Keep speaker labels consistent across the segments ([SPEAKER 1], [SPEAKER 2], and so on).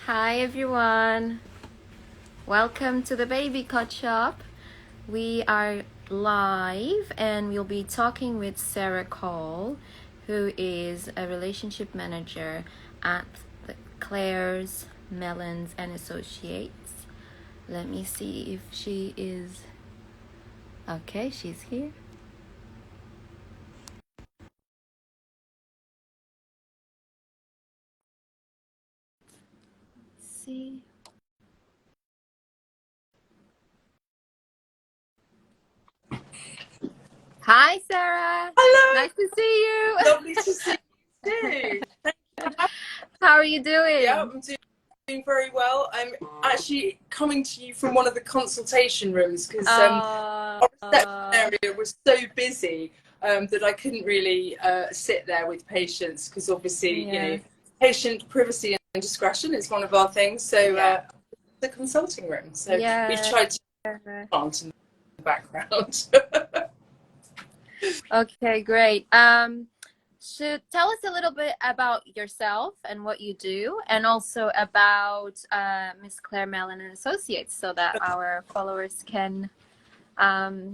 [SPEAKER 1] Hi everyone, welcome to the Baby Cut Shop. We are live and we'll be talking with Sarah Cole, who is a relationship manager at the Claire's, Mellons and Associates. Let me see if she is okay. She's here. Let's see. Hi Sarah.
[SPEAKER 2] Hello.
[SPEAKER 1] Nice to see you.
[SPEAKER 2] Lovely to see you too. Thank you for having
[SPEAKER 1] How are you doing?
[SPEAKER 2] me. Yeah, I'm doing very well. I'm actually coming to you from one of the consultation rooms because our reception area was so busy that I couldn't really sit there with patients because obviously, patient privacy and discretion is one of our things. So the consulting room. So we've tried to plant in the background.
[SPEAKER 1] Okay, great. So tell us a little bit about yourself and what you do, and also about Miss Claire Mellon and Associates, so that our followers can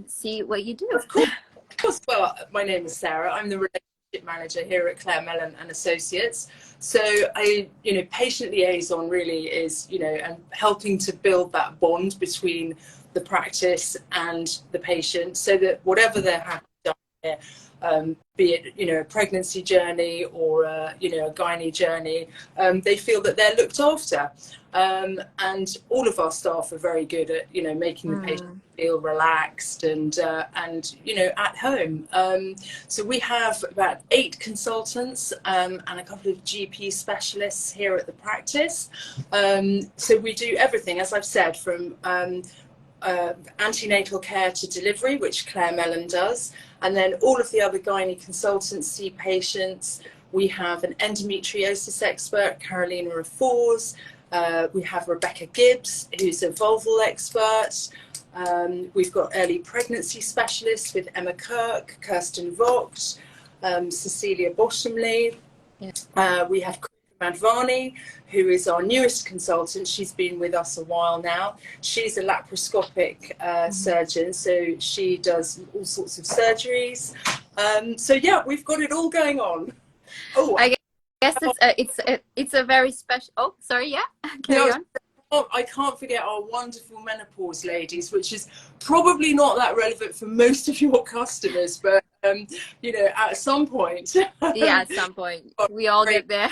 [SPEAKER 1] see what you do.
[SPEAKER 2] Of course. Well, my name is Sarah. I'm the relationship manager here at Claire Mellon and Associates. So I, patient liaison really is, and helping to build that bond between the practice and the patient, so that whatever they're having done here, be it a pregnancy journey or a gynae journey, they feel that they're looked after, and all of our staff are very good at making the patient feel relaxed and at home. So we have about 8 consultants and a couple of GP specialists here at the practice. So we do everything, as I've said, from antenatal care to delivery, which Claire Mellon does, and then all of the other gynae consultants see patients. We have an endometriosis expert, Carolina Afors. We have Rebecca Gibbs, who's a vulval expert. We've got early pregnancy specialists with Emma Kirk, Kirsten Vogt, Cecilia Bottomley. We have Madvani, who is our newest consultant. She's been with us a while now. She's a laparoscopic surgeon, so she does all sorts of surgeries. So yeah, we've got it all going on.
[SPEAKER 1] Oh, I guess it's a very special. Oh, sorry, yeah. Carry on.
[SPEAKER 2] I can't forget our wonderful menopause ladies, which is probably not that relevant for most of your customers, but at some point.
[SPEAKER 1] Yeah, at some point we all get there.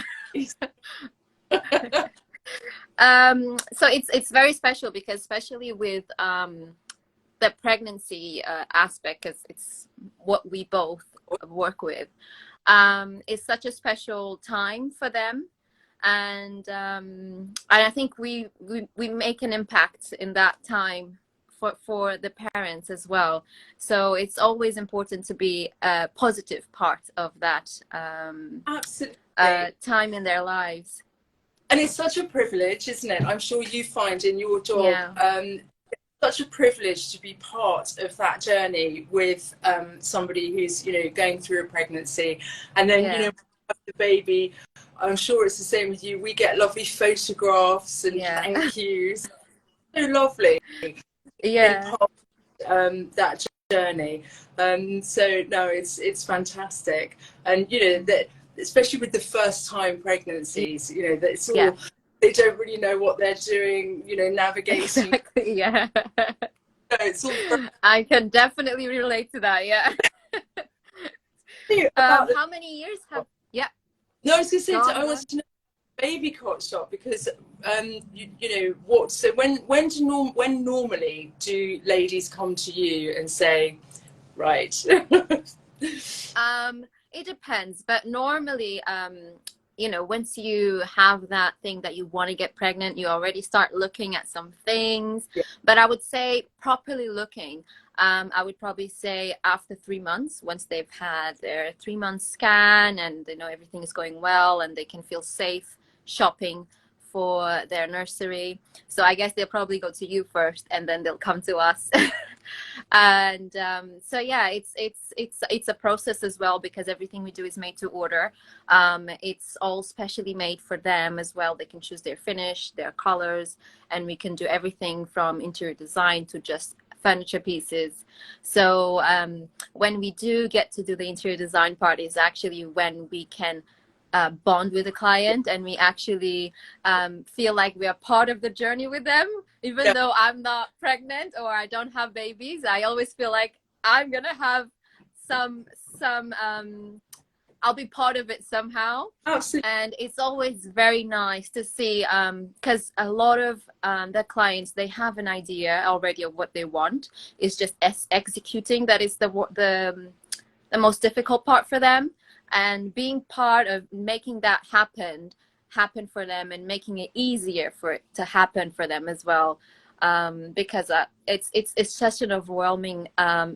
[SPEAKER 1] So it's very special because, especially with the pregnancy aspect, because it's what we both work with, it's such a special time for them, and I think we make an impact in that time for the parents as well. So it's always important to be a positive part of that
[SPEAKER 2] Absolutely.
[SPEAKER 1] Time in their lives.
[SPEAKER 2] And it's such a privilege, isn't it? I'm sure you find in your job, it's such a privilege to be part of that journey with somebody who's going through a pregnancy, and then the baby. I'm sure it's the same with you. We get lovely photographs and thank yous. So lovely.
[SPEAKER 1] Yeah.
[SPEAKER 2] That journey. So no, it's fantastic, and that especially with the first time pregnancies, that it's all they don't really know what they're doing, navigating.
[SPEAKER 1] Exactly, yeah.
[SPEAKER 2] No, it's all
[SPEAKER 1] I can definitely relate to that. Yeah. How many years have? Yeah.
[SPEAKER 2] No, I was going to say, I wanted to know Baby Cot Shop, because what? So when normally do ladies come to you and say, right?
[SPEAKER 1] It depends, but normally, once you have that thing that you want to get pregnant, you already start looking at some things. But I would say properly looking, I would probably say after 3 months, once they've had their 3-month scan and they know everything is going well and they can feel safe shopping for their nursery. So I guess they'll probably go to you first and then they'll come to us. And so yeah, it's a process as well, because everything we do is made to order. It's all specially made for them as well. They can choose their finish, their colors, and we can do everything from interior design to just furniture pieces. So when we do get to do the interior design part is actually when we can bond with the client, and we actually feel like we are part of the journey with them. Even though I'm not pregnant or I don't have babies, I always feel like I'm gonna have some I'll be part of it somehow.
[SPEAKER 2] Absolutely.
[SPEAKER 1] And it's always very nice to see, because a lot of the clients, they have an idea already of what they want. It's just executing that is the most difficult part for them. And being part of making that happen for them, and making it easier for it to happen for them as well, because it's such an overwhelming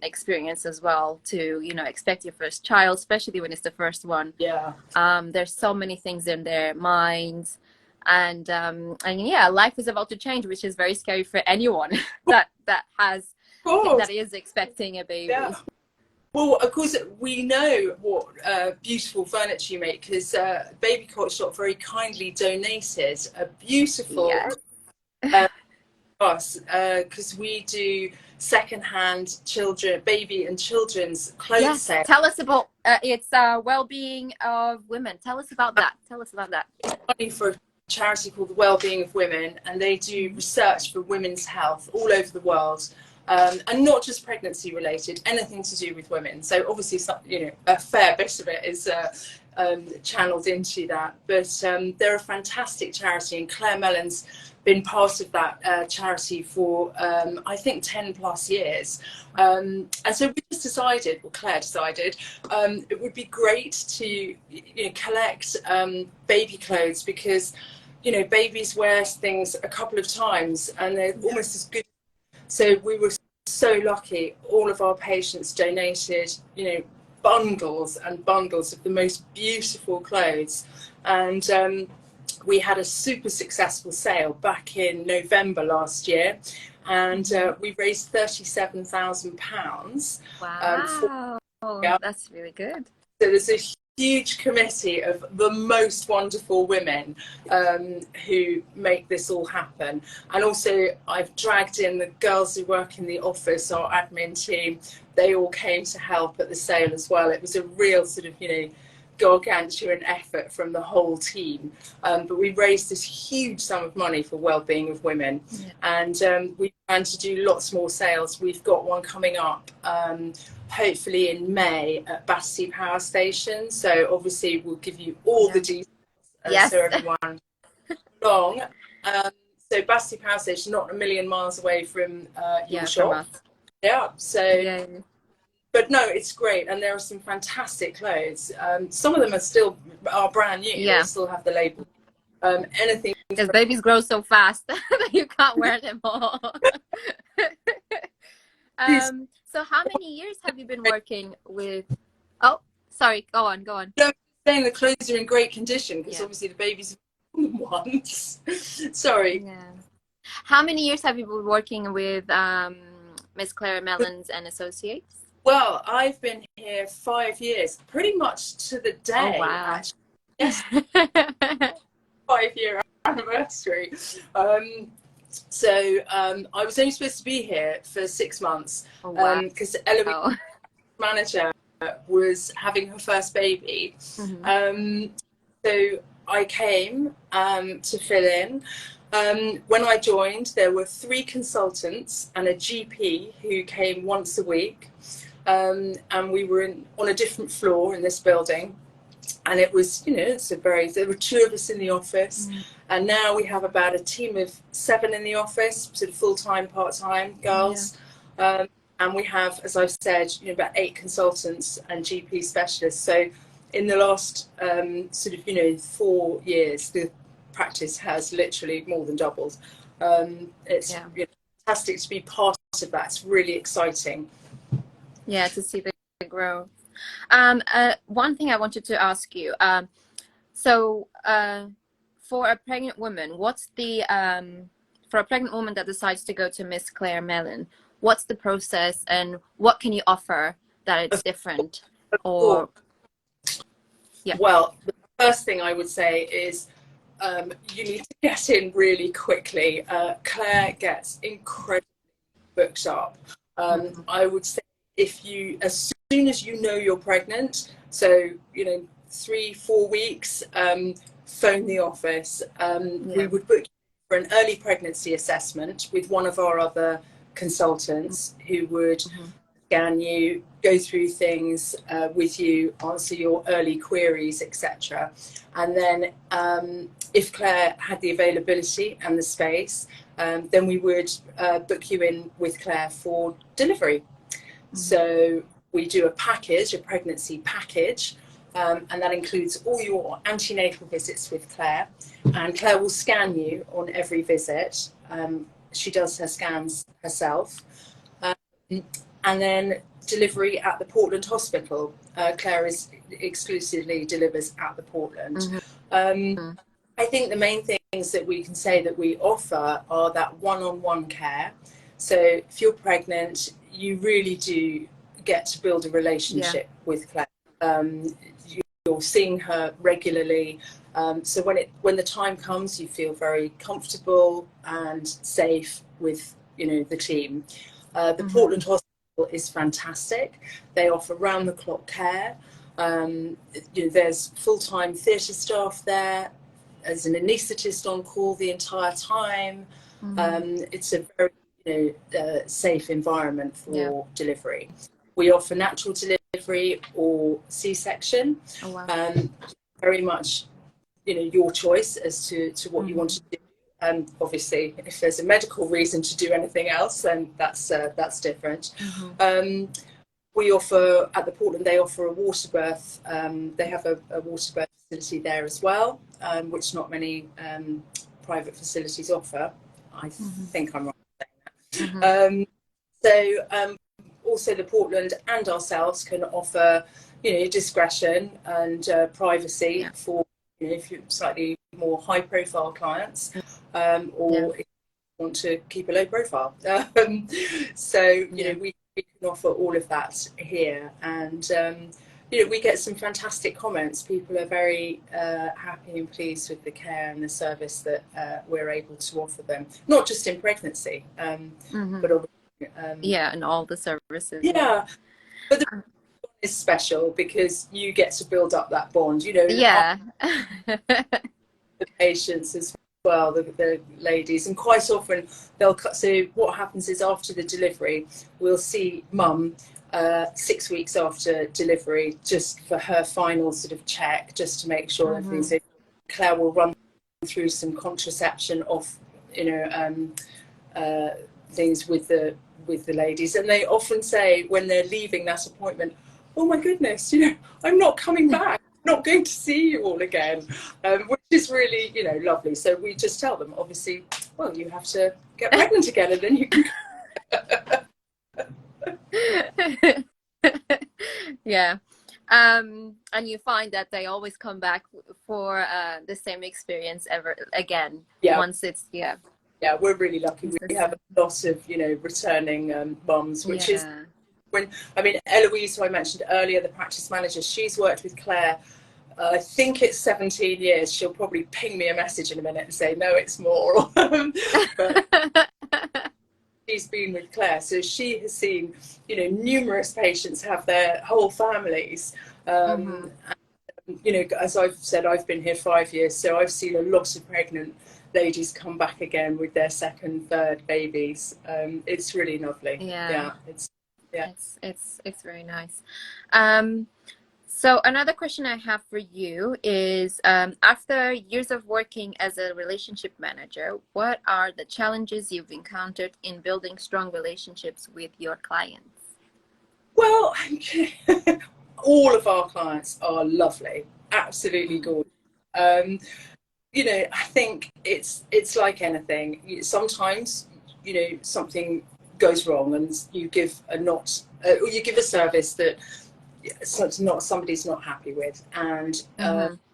[SPEAKER 1] experience as well to, you know, expect your first child, especially when it's the first one.
[SPEAKER 2] Yeah.
[SPEAKER 1] There's so many things in their minds, and yeah, life is about to change, which is very scary for anyone that is expecting a baby.
[SPEAKER 2] Yeah. Well, of course, we know what beautiful furniture you make, because Baby Cot Shop very kindly donated a beautiful us, because we do second-hand baby and children's clothes sale.
[SPEAKER 1] Tell us about it's well-being of women. Tell us about that.
[SPEAKER 2] Money for a charity called the Wellbeing of Women, and they do research for women's health all over the world. And not just pregnancy related, anything to do with women. So obviously, you know, a fair bit of it is channeled into that. But they're a fantastic charity, and Claire Mellon's been part of that charity for I think 10 plus years. And so we just decided, well, Claire decided, it would be great to, you know, collect baby clothes, because, you know, babies wear things a couple of times and they're almost as good. So we were so lucky. All of our patients donated, you know, bundles and bundles of the most beautiful clothes. And we had a super successful sale back in November last year. And we raised £37,000.
[SPEAKER 1] Wow. That's really good.
[SPEAKER 2] So there's a huge committee of the most wonderful women who make this all happen. And also I've dragged in the girls who work in the office, our admin team. They all came to help at the sale as well. It was a real sort of, you know, gargantuan effort from the whole team. But we raised this huge sum of money for Wellbeing of Women. And we plan to do lots more sales. We've got one coming up hopefully in May at Battersea Power Station. So obviously we'll give you all the details so everyone along. So Battersea Power Station, not a million miles away from your shop. So but no, it's great, and there are some fantastic clothes. Some of them are brand new. They still have the label. Anything,
[SPEAKER 1] because babies grow so fast that you can't wear them all. So how many years have you been working with? Oh, sorry, go on.
[SPEAKER 2] No, I'm saying the clothes are in great condition, because obviously the babies are ones. Sorry.
[SPEAKER 1] How many years have you been working with Miss Claire Mellon's and Associates?
[SPEAKER 2] Well, I've been here 5 years, pretty much to the day.
[SPEAKER 1] Oh, wow.
[SPEAKER 2] Actually. Yes. 5-year anniversary. So I was only supposed to be here for 6 months, because Eloise, manager, was having her first baby. So I came to fill in. When I joined, there were 3 consultants and a GP who came once a week. And we were on a different floor in this building. And it was, you know, there were 2 of us in the office. And now we have about a team of 7 in the office, sort of full-time, part-time girls. And we have, as I've said, you know, about 8 consultants and GP specialists. So in the last sort of, you know, 4 years, the practice has literally more than doubled. It's you know, fantastic to be part of that. It's really exciting.
[SPEAKER 1] Yeah, to see the growth. One thing I wanted to ask you, so for a pregnant woman, what's the for a pregnant woman that decides to go to Miss Claire Mellon, what's the process and what can you offer that it's different? Or yeah.
[SPEAKER 2] Well, the first thing I would say is you need to get in really quickly. Claire gets incredibly booked up. I would say if you, as soon as you know you're pregnant, so 3-4 weeks, phone the office. We would book you for an early pregnancy assessment with one of our other consultants who would scan you, go through things with you, answer your early queries, etc. And then if Claire had the availability and the space, then we would book you in with Claire for delivery. So we do a package, a pregnancy package, and that includes all your antenatal visits with Claire. And Claire will scan you on every visit. She does her scans herself. And then delivery at the Portland Hospital. Claire exclusively delivers at the Portland. I think the main things that we can say that we offer are that one-on-one care. So if you're pregnant, you really do get to build a relationship with Claire. You're seeing her regularly. So when the time comes, you feel very comfortable and safe with the team. The Portland Hospital is fantastic. They offer round-the-clock care. There's full-time theatre staff there. There's an anaesthetist on call the entire time. It's a very safe environment for delivery. We offer natural delivery or C-section.
[SPEAKER 1] Oh, wow.
[SPEAKER 2] Very much your choice as to what you want to do. And obviously, if there's a medical reason to do anything else, then that's different. We offer at the Portland. They offer a water birth. They have a water birth facility there as well, which not many private facilities offer. I think I'm right in saying that. Also, the Portland and ourselves can offer, discretion and privacy for if you're slightly more high-profile clients, or if you want to keep a low profile. We can offer all of that here, and we get some fantastic comments. People are very happy and pleased with the care and the service that we're able to offer them, not just in pregnancy, but obviously,
[SPEAKER 1] and all the services.
[SPEAKER 2] But the is special because you get to build up that bond, the patients as well, the ladies, and quite often they'll cut. So what happens is after the delivery, we'll see mum 6 weeks after delivery just for her final sort of check, just to make sure everything's okay. Claire will run through some contraception off, things with the ladies, and they often say when they're leaving that appointment, oh my goodness, I'm not coming back, I'm not going to see you all again, which is really, lovely. So we just tell them, obviously, well, you have to get pregnant again, and then you can.
[SPEAKER 1] And you find that they always come back for the same experience again. Once it's
[SPEAKER 2] we're really lucky. We have a lot of returning mums, which is Eloise, who I mentioned earlier, the practice manager, she's worked with Claire, I think it's 17 years. She'll probably ping me a message in a minute and say, no, it's more. But she's been with Claire, so she has seen, numerous patients have their whole families. And, as I've said, I've been here 5 years, so I've seen a lot of pregnant ladies come back again with their second, third babies. It's really lovely.
[SPEAKER 1] It's very nice. So another question I have for you is, after years of working as a relationship manager, what are the challenges you've encountered in building strong relationships with your clients?
[SPEAKER 2] Well, all of our clients are lovely, absolutely gorgeous. I think it's like anything. Sometimes, something goes wrong, and you give a service that somebody's not happy with, and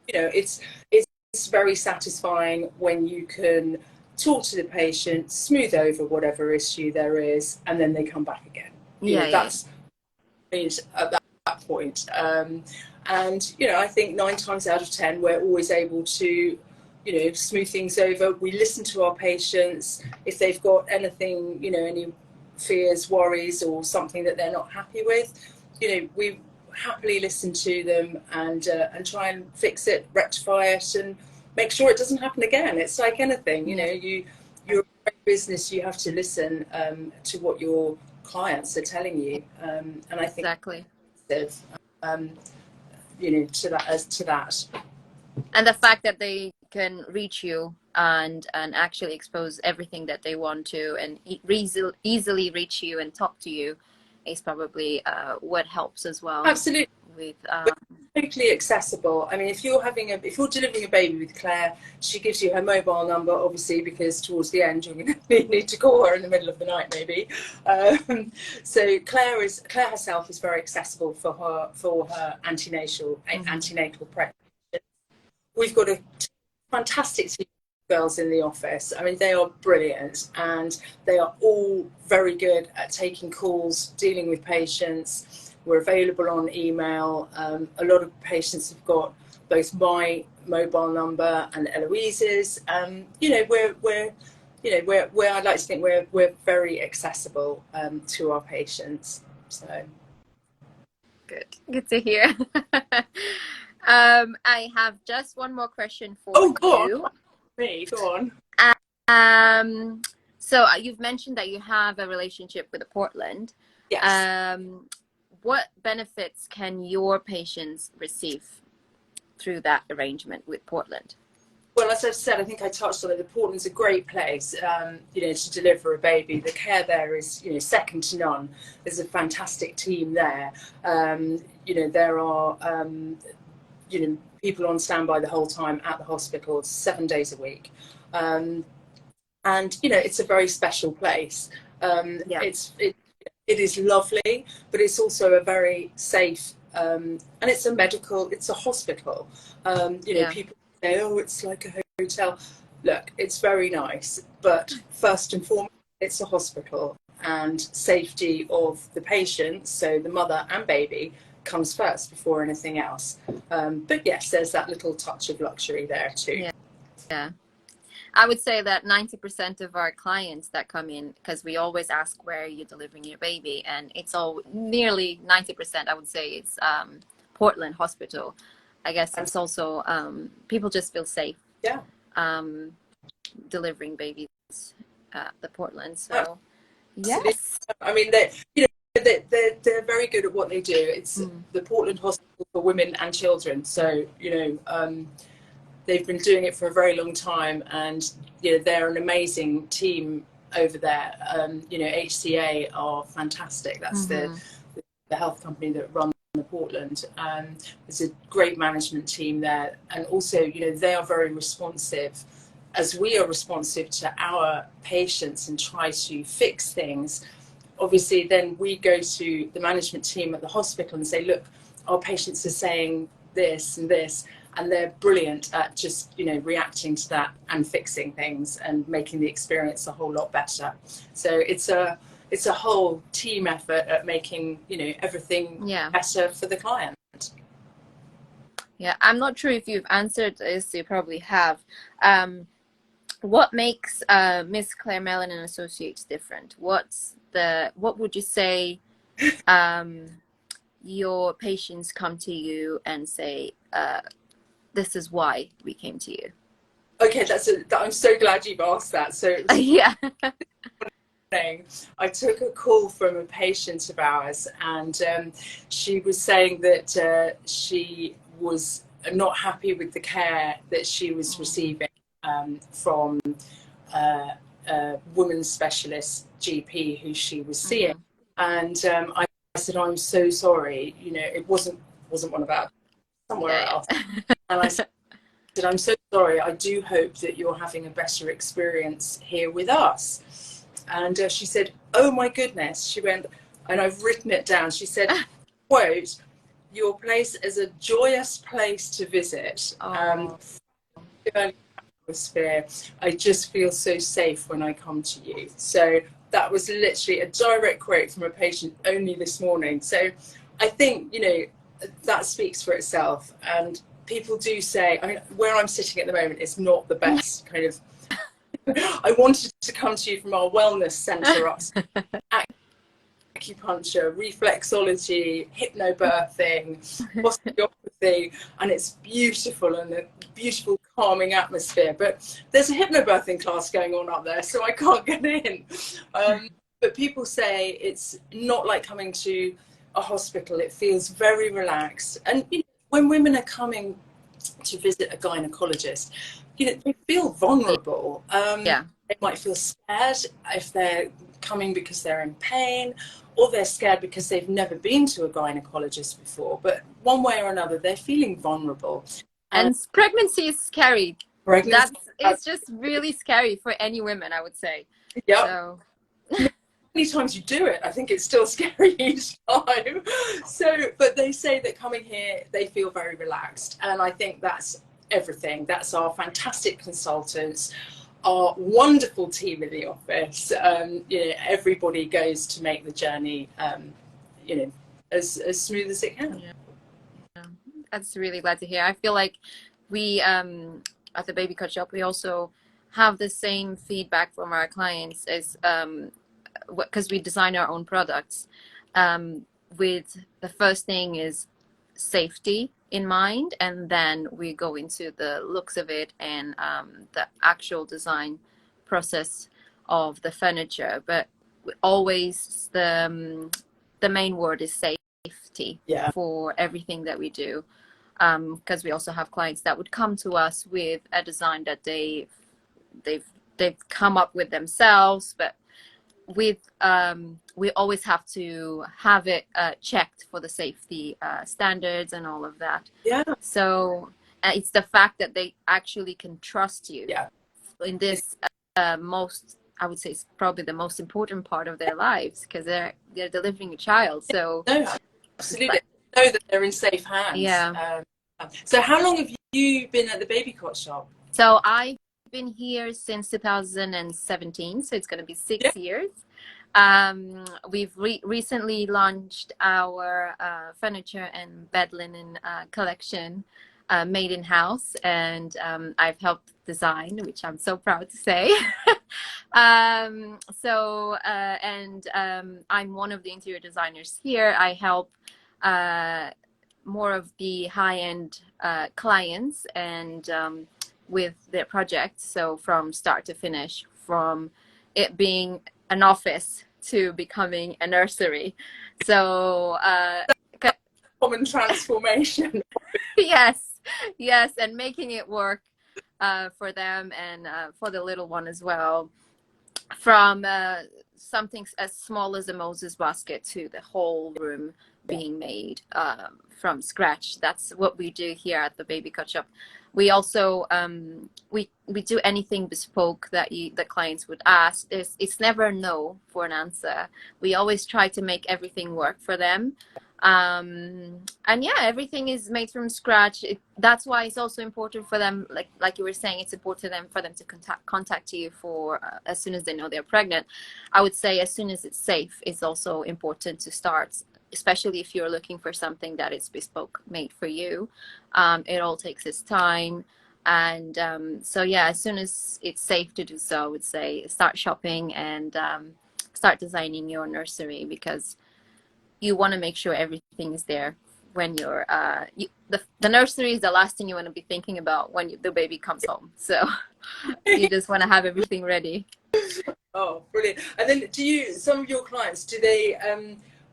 [SPEAKER 2] it's very satisfying when you can talk to the patient, smooth over whatever issue there is, and then they come back again. That's at that point. And, I think 9 times out of 10, we're always able to, smooth things over. We listen to our patients. If they've got anything, any fears, worries, or something that they're not happy with, we happily listen to them and try and fix it, rectify it, and make sure it doesn't happen again. It's like anything, you're a business, you have to listen to what your clients are telling you. And I think
[SPEAKER 1] exactly.
[SPEAKER 2] To that.
[SPEAKER 1] And the fact that they can reach you and actually expose everything that they want to, and easily reach you and talk to you, is probably what helps as well.
[SPEAKER 2] Absolutely.
[SPEAKER 1] With
[SPEAKER 2] totally accessible. I mean, if you're delivering a baby with Claire, she gives you her mobile number, obviously, because towards the end you're going to need to call her in the middle of the night, maybe. So Claire herself is very accessible for her antenatal pregnancy. We've got a fantastic team of girls in the office. I mean, they are brilliant, and they are all very good at taking calls, dealing with patients. We're available on email. A lot of patients have got both my mobile number and Eloise's. We're I'd like to think we're very accessible to our patients. So
[SPEAKER 1] good to hear. I have just one more question for you.
[SPEAKER 2] Go on.
[SPEAKER 1] So you've mentioned that you have a relationship with Portland.
[SPEAKER 2] Yes.
[SPEAKER 1] What benefits can your patients receive through that arrangement with Portland?
[SPEAKER 2] Well, as I've said, I think I touched on it. Portland's a great place, to deliver a baby. The care there is, second to none. There's a fantastic team there. There are, people on standby the whole time at the hospital, 7 days a week. And, it's a very special place. It is lovely, but it's also a very safe, and it's a hospital. People say, oh, it's like a hotel. Look, it's very nice, but first and foremost, it's a hospital, and safety of the patient, so the mother and baby, comes first before anything else. But yes, there's that little touch of luxury there too.
[SPEAKER 1] Yeah. I would say that 90% of our clients that come in, because we always ask where you're delivering your baby, and it's all nearly 90%, I would say, it's Portland Hospital. I guess it's also people just feel safe delivering babies at the Portland. So yes,
[SPEAKER 2] I mean they're very good at what they do. It's the Portland Hospital for Women and Children. So they've been doing it for a very long time, and they're an amazing team over there. HCA are fantastic. That's the health company that runs the Portland. There's a great management team there, and also they are very responsive, as we are responsive to our patients and try to fix things. Obviously, then we go to the management team at the hospital and say, look, our patients are saying this and this. And they're brilliant at just, reacting to that and fixing things and making the experience a whole lot better. So it's a whole team effort at making, everything better for the client.
[SPEAKER 1] Yeah, I'm not sure if you've answered this. You probably have. What makes Miss Claire Mellon and Associates different? What would you say your patients come to you and say, this is why we came to you?
[SPEAKER 2] Okay, I'm so glad you've asked that. So
[SPEAKER 1] yeah.
[SPEAKER 2] I took a call from a patient of ours, and she was saying that she was not happy with the care that she was receiving from a women's specialist GP who she was seeing. And I said, I'm so sorry, it wasn't one about somewhere else. And I said, I'm so sorry, I do hope that you're having a better experience here with us. And she said, oh my goodness. She went, and I've written it down. She said, quote, your place is a joyous place to visit. atmosphere. I just feel so safe when I come to you. So that was literally a direct quote from a patient only this morning. So I think, you know, that speaks for itself. And people do say, I mean, where I'm sitting at the moment is not the best kind of. I wanted to come to you from our wellness centre, acupuncture, reflexology, hypnobirthing, osteopathy, and it's beautiful and a beautiful calming atmosphere. But there's a hypnobirthing class going on up there, so I can't get in. But people say it's not like coming to a hospital. It feels very relaxed. And you know, when women are coming to visit a gynaecologist, you know, they feel vulnerable. They might feel scared if they're coming because they're in pain, or they're scared because they've never been to a gynecologist before. But one way or another, they're feeling vulnerable.
[SPEAKER 1] And pregnancy is scary. It's just really scary for any women, I would say.
[SPEAKER 2] Yeah.
[SPEAKER 1] So
[SPEAKER 2] many times you do it, I think it's still scary each time. So, but they say that coming here, they feel very relaxed. And I think that's everything. That's our fantastic consultants, our wonderful team in the office. You know, everybody goes to make the journey, you know, as smooth as it can.
[SPEAKER 1] Yeah. That's really glad to hear. I feel like we, at the Baby Cut Shop, we also have the same feedback from our clients as, because we design our own products. With the first thing is safety in mind, and then we go into the looks of it and the actual design process of the furniture. But always the main word is safety for everything that we do, because we also have clients that would come to us with a design that they've come up with themselves, but with we always have to have it checked for the safety standards and all of that. So it's the fact that they actually can trust you in this most, I would say, it's probably the most important part of their lives, because they're delivering a child. So
[SPEAKER 2] no, absolutely, know that they're in safe hands. So how long have you been at the Baby Cut Shop?
[SPEAKER 1] So I've been here since 2017, so it's going to be 6 years. We've recently launched our furniture and bed linen collection, made in-house, and I've helped design, which I'm so proud to say. I'm one of the interior designers here. I help more of the high-end clients and with their projects, so from start to finish, from it being an office to becoming a nursery. So
[SPEAKER 2] common transformation.
[SPEAKER 1] yes, and making it work for them and for the little one as well, from something as small as a Moses basket to the whole room being made from scratch. That's what we do here at the Baby Cut Shop. We also we do anything bespoke that the clients would ask. It's never no for an answer. We always try to make everything work for them. And yeah, everything is made from scratch. That's why it's also important for them, like you were saying, it's important for them to contact you for as soon as they know they're pregnant. I would say as soon as it's safe, it's also important to start, especially if you're looking for something that is bespoke made for you. It all takes its time. And so yeah, as soon as it's safe to do so, I would say start shopping and start designing your nursery, because you want to make sure everything is there when you're the nursery is the last thing you want to be thinking about when the baby comes home. So you just want to have everything ready.
[SPEAKER 2] Oh, brilliant. And then some of your clients, do they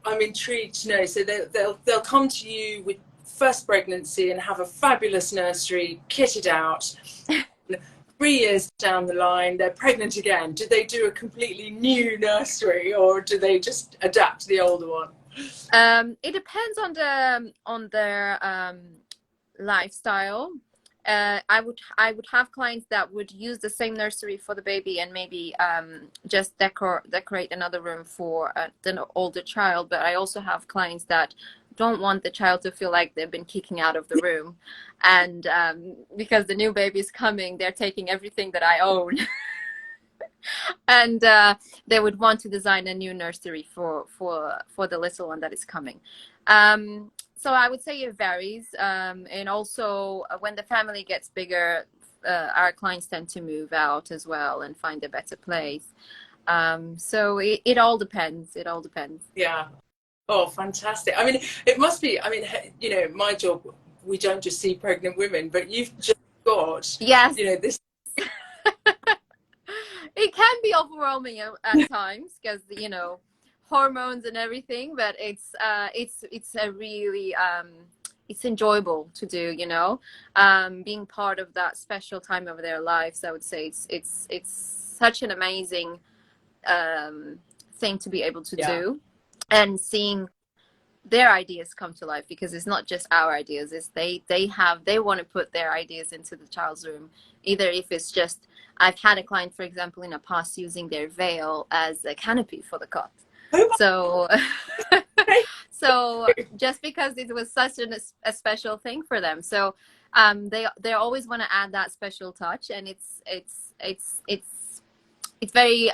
[SPEAKER 2] I'm intrigued to know, so they'll come to you with first pregnancy and have a fabulous nursery kitted out. 3 years down the line, they're pregnant again. Do they do a completely new nursery, or do they just adapt to the older one?
[SPEAKER 1] It depends on their lifestyle. I would have clients that would use the same nursery for the baby and maybe just decorate another room for the older child. But I also have clients that don't want the child to feel like they've been kicking out of the room, and because the new baby is coming, they're taking everything that I own. And they would want to design a new nursery for the little one that is coming. So I would say it varies, and also when the family gets bigger, our clients tend to move out as well and find a better place. So it all depends. It all depends.
[SPEAKER 2] Yeah. Oh, fantastic. I mean, it must be, I mean, you know, my job, we don't just see pregnant women, but you've just got,
[SPEAKER 1] Yes.
[SPEAKER 2] you know, this.
[SPEAKER 1] It can be overwhelming at times because, you know, hormones and everything, but it's a really it's enjoyable to do, you know, being part of that special time of their lives. I would say it's such an amazing thing to be able to do, and seeing their ideas come to life, because it's not just our ideas, it's they want to put their ideas into the child's room, either if it's just, I've had a client, for example, in the past using their veil as a canopy for the cot. So so just because it was such a special thing for them, so they always want to add that special touch, and it's very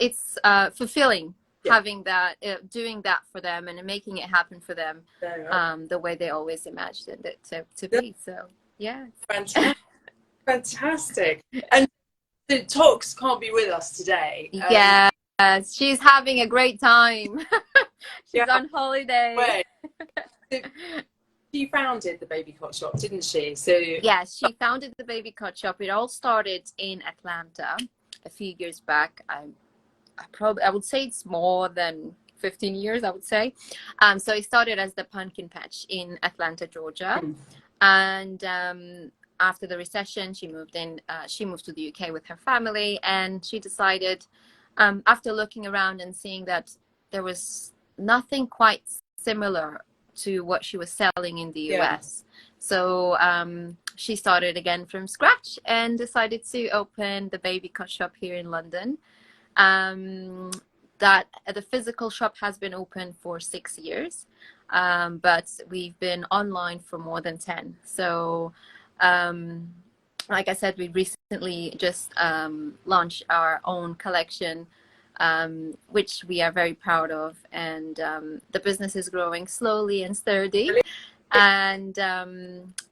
[SPEAKER 1] it's fulfilling, having that, doing that for them and making it happen for them, the way they always imagined it to be. So yeah.
[SPEAKER 2] Fantastic. And the Tox can't be with us today.
[SPEAKER 1] Yeah, she's having a great time. She's on holiday.
[SPEAKER 2] She founded the Baby Cot Shop, didn't she? So
[SPEAKER 1] yes, she founded the Baby Cot Shop. It all started in Atlanta a few years back. I would say it's more than 15 years, I would say. So it started as the Pumpkin Patch in Atlanta, Georgia. And after the recession, she moved to the UK with her family, and she decided, after looking around and seeing that there was nothing quite similar to what she was selling in the US. So she started again from scratch and decided to open the Baby Cot Shop here in London. That the physical shop has been open for 6 years, but we've been online for more than 10. So like I said, we recently just launched our own collection, which we are very proud of, and the business is growing slowly and sturdy. And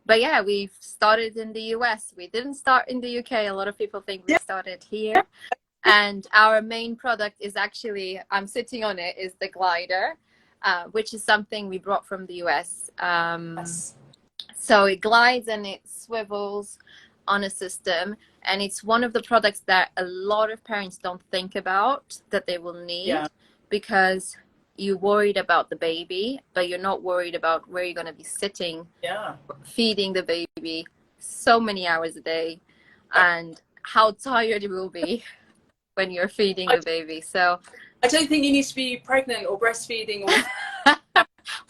[SPEAKER 1] but yeah, we've started in the US. We didn't start in the UK. A lot of people think we started here. And our main product is actually, I'm sitting on it, is the glider, which is something we brought from the US. So it glides and it swivels on a system, and it's one of the products that a lot of parents don't think about that they will need, because you're worried about the baby, but you're not worried about where you're going to be sitting, feeding the baby so many hours a day, and how tired you will be when you're feeding the baby. So
[SPEAKER 2] I don't think you need to be pregnant or breastfeeding or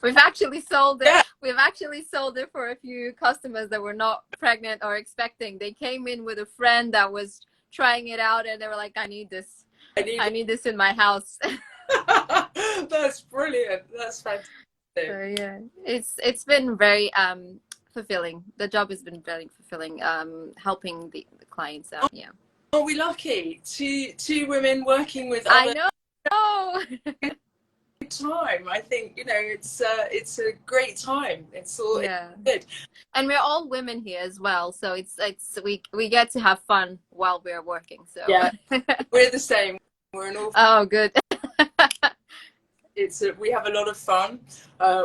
[SPEAKER 1] we've actually sold it. We've actually sold it for a few customers that were not pregnant or expecting. They came in with a friend that was trying it out, and they were like, I need this. I need this in my house.
[SPEAKER 2] That's brilliant. That's fantastic.
[SPEAKER 1] So yeah, it's been very fulfilling. The job has been very fulfilling, helping the clients out. Yeah.
[SPEAKER 2] Are we lucky? Two women working with
[SPEAKER 1] I
[SPEAKER 2] other
[SPEAKER 1] know.
[SPEAKER 2] time. I think, you know, it's a great time. It's all good.
[SPEAKER 1] And we're all women here as well, so it's we get to have fun while we're working. So
[SPEAKER 2] yeah, we're the same. We're an awful.
[SPEAKER 1] Oh, good.
[SPEAKER 2] We have a lot of fun.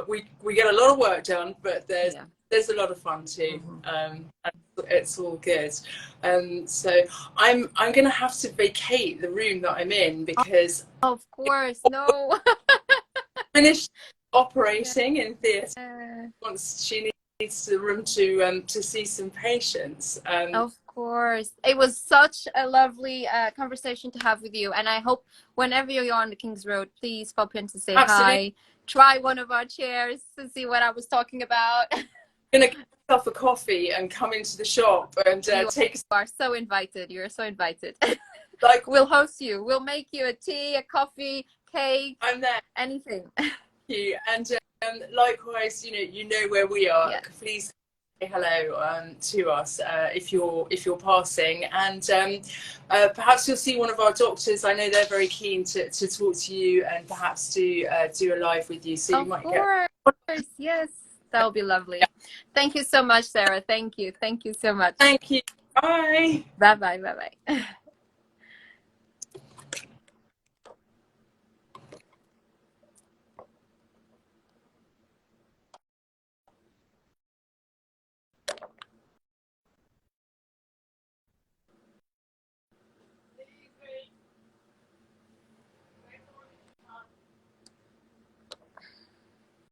[SPEAKER 2] We get a lot of work done, but there's a lot of fun too. And it's all good. So I'm gonna have to vacate the room that I'm in, because
[SPEAKER 1] of course, no.
[SPEAKER 2] Finished operating in theatre. Once she needs the room to see some patients.
[SPEAKER 1] Of course, it was such a lovely conversation to have with you, and I hope whenever you're on the King's Road, please pop in to say hi. Try one of our chairs to see what I was talking about.
[SPEAKER 2] I'm gonna get myself a coffee and come into the shop and take.
[SPEAKER 1] You are so invited. You're so invited. Like, we'll host you. We'll make you a tea, a coffee, cake,
[SPEAKER 2] I'm there.
[SPEAKER 1] anything.
[SPEAKER 2] Thank you. And likewise, you know where we are.
[SPEAKER 1] Yeah.
[SPEAKER 2] Please say hello to us if you're passing, and perhaps you'll see one of our doctors. I know they're very keen to talk to you and perhaps do a live with you. So you might get.
[SPEAKER 1] Of course, yes, that would be lovely.
[SPEAKER 2] Yeah.
[SPEAKER 1] Thank you so much, Sarah. Thank you so much.
[SPEAKER 2] Thank you. Bye.
[SPEAKER 1] Bye bye.